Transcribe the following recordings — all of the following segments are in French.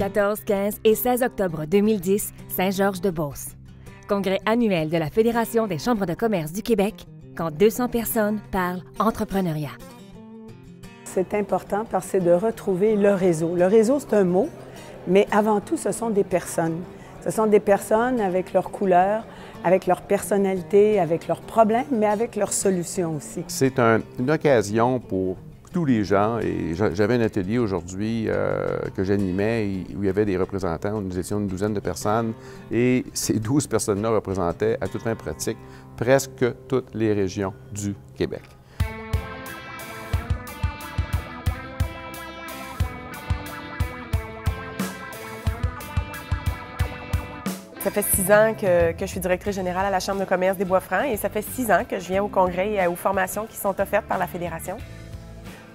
14, 15 et 16 octobre 2010, Saint-Georges-de-Beauce. Congrès annuel de la Fédération des chambres de commerce du Québec, quand 200 personnes parlent entrepreneuriat. C'est important parce que c'est de retrouver le réseau. Le réseau, c'est un mot, mais avant tout, ce sont des personnes. Ce sont des personnes avec leurs couleurs, avec leur personnalité, avec leurs problèmes, mais avec leurs solutions aussi. C'est une occasion pour tous les gens, et j'avais un atelier aujourd'hui que j'animais où il y avait des représentants, nous étions une douzaine de personnes, et ces 12 personnes-là représentaient à toute fin pratique presque toutes les régions du Québec. Ça fait 6 ans que je suis directrice générale à la Chambre de commerce des Bois-Francs et ça fait 6 ans que je viens au congrès et aux formations qui sont offertes par la Fédération.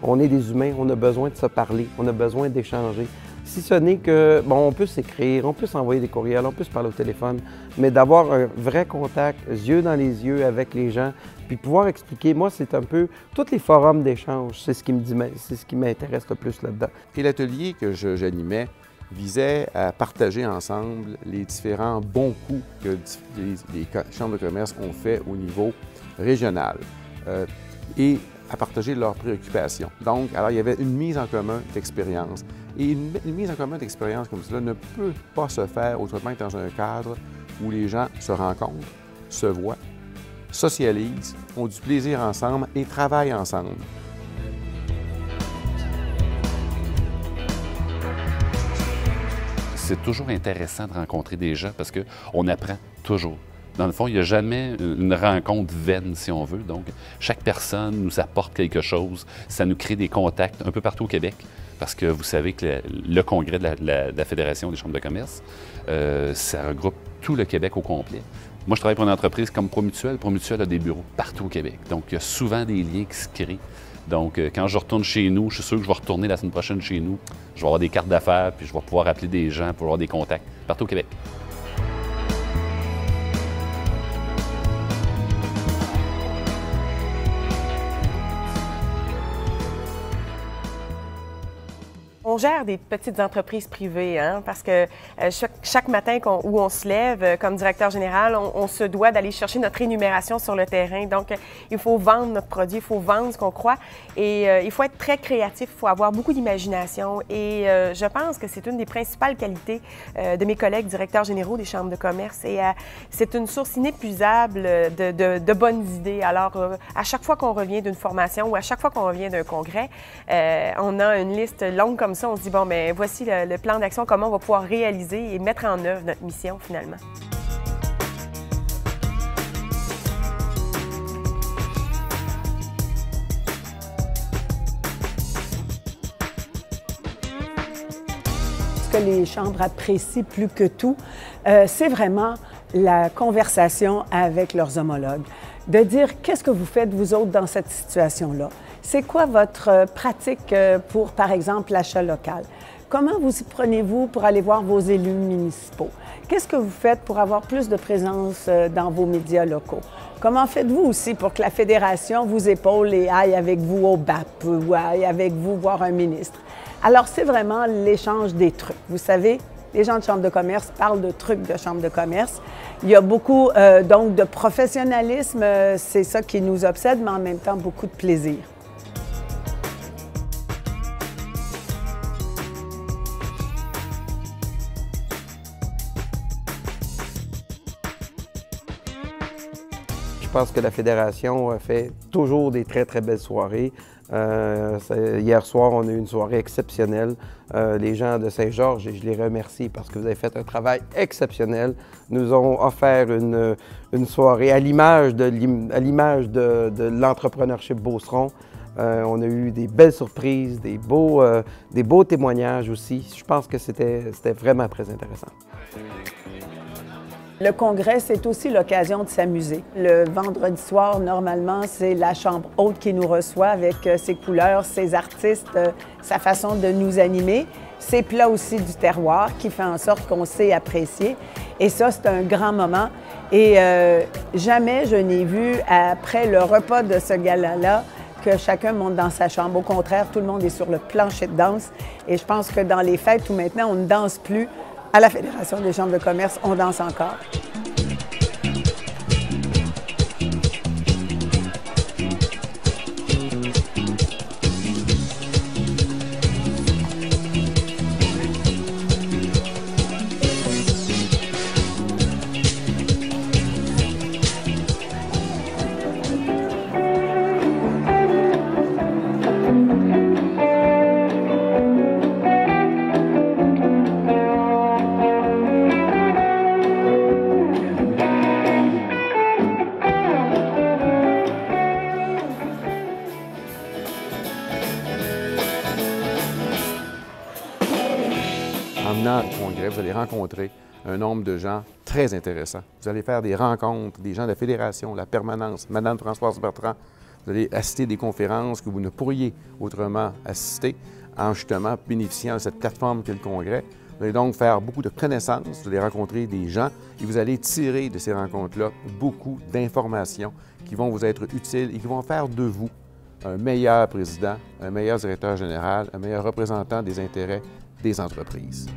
On est des humains, on a besoin de se parler, on a besoin d'échanger. Si ce n'est que, bon, on peut s'écrire, on peut s'envoyer des courriels, on peut se parler au téléphone, mais d'avoir un vrai contact, yeux dans les yeux avec les gens, puis pouvoir expliquer, moi, c'est un peu tous les forums d'échange, c'est ce qui m'intéresse le plus là-dedans. Et l'atelier que j'animais visait à partager ensemble les différents bons coups que les chambres de commerce ont fait au niveau régional et à partager leurs préoccupations. Donc, alors, il y avait une mise en commun d'expérience. Et une mise en commun d'expérience comme cela ne peut pas se faire autrement que dans un cadre où les gens se rencontrent, se voient, socialisent, ont du plaisir ensemble et travaillent ensemble. C'est toujours intéressant de rencontrer des gens parce qu'on apprend toujours. Dans le fond, il n'y a jamais une rencontre vaine, si on veut. Donc, chaque personne nous apporte quelque chose. Ça nous crée des contacts un peu partout au Québec. Parce que vous savez que le congrès de la Fédération des chambres de commerce, ça regroupe tout le Québec au complet. Moi, je travaille pour une entreprise comme Promutuel. Promutuel a des bureaux partout au Québec. Donc, il y a souvent des liens qui se créent. Donc, quand je retourne chez nous, je suis sûr que je vais retourner la semaine prochaine chez nous. Je vais avoir des cartes d'affaires, puis je vais pouvoir appeler des gens pour avoir des contacts partout au Québec. On gère des petites entreprises privées, hein, parce que chaque matin où on se lève comme directeur général, on se doit d'aller chercher notre rémunération sur le terrain. Donc, il faut vendre notre produit, il faut vendre ce qu'on croit et il faut être très créatif, il faut avoir beaucoup d'imagination et je pense que c'est une des principales qualités de mes collègues directeurs généraux des chambres de commerce et c'est une source inépuisable de bonnes idées. Alors, à chaque fois qu'on revient d'une formation ou à chaque fois qu'on revient d'un congrès, on a une liste longue comme ça. On se dit, bon, bien, voici le plan d'action, comment on va pouvoir réaliser et mettre en œuvre notre mission, finalement. Ce que les chambres apprécient plus que tout, c'est vraiment la conversation avec leurs homologues. De dire, qu'est-ce que vous faites, vous autres, dans cette situation-là? C'est quoi votre pratique pour, par exemple, l'achat local? Comment vous y prenez-vous pour aller voir vos élus municipaux? Qu'est-ce que vous faites pour avoir plus de présence dans vos médias locaux? Comment faites-vous aussi pour que la Fédération vous épaule et aille avec vous au BAP ou aille avec vous voir un ministre? Alors, c'est vraiment l'échange des trucs. Vous savez, les gens de chambre de commerce parlent de trucs de chambre de commerce. Il y a beaucoup, donc, de professionnalisme. C'est ça qui nous obsède, mais en même temps, beaucoup de plaisir. Je pense que la Fédération fait toujours des très, très belles soirées. Hier soir, on a eu une soirée exceptionnelle. Les gens de Saint-Georges, et je les remercie parce que vous avez fait un travail exceptionnel, nous ont offert une soirée à l'image de l'entrepreneurship Beauceron. On a eu des belles surprises, des beaux témoignages aussi. Je pense que c'était vraiment très intéressant. Le congrès, c'est aussi l'occasion de s'amuser. Le vendredi soir, normalement, c'est la chambre haute qui nous reçoit avec ses couleurs, ses artistes, sa façon de nous animer. Ses plats aussi du terroir qui fait en sorte qu'on sait apprécier. Et ça, c'est un grand moment. Et jamais je n'ai vu, après le repas de ce gala-là, que chacun monte dans sa chambre. Au contraire, tout le monde est sur le plancher de danse. Et je pense que dans les fêtes où maintenant on ne danse plus, à la Fédération des chambres de commerce, on danse encore. En venant au congrès, vous allez rencontrer un nombre de gens très intéressants. Vous allez faire des rencontres, des gens de la Fédération, la permanence, Madame Françoise Bertrand. Vous allez assister à des conférences que vous ne pourriez autrement assister en justement bénéficiant de cette plateforme qu'est le congrès. Vous allez donc faire beaucoup de connaissances, vous allez rencontrer des gens et vous allez tirer de ces rencontres-là beaucoup d'informations qui vont vous être utiles et qui vont faire de vous un meilleur président, un meilleur directeur général, un meilleur représentant des intérêts des entreprises.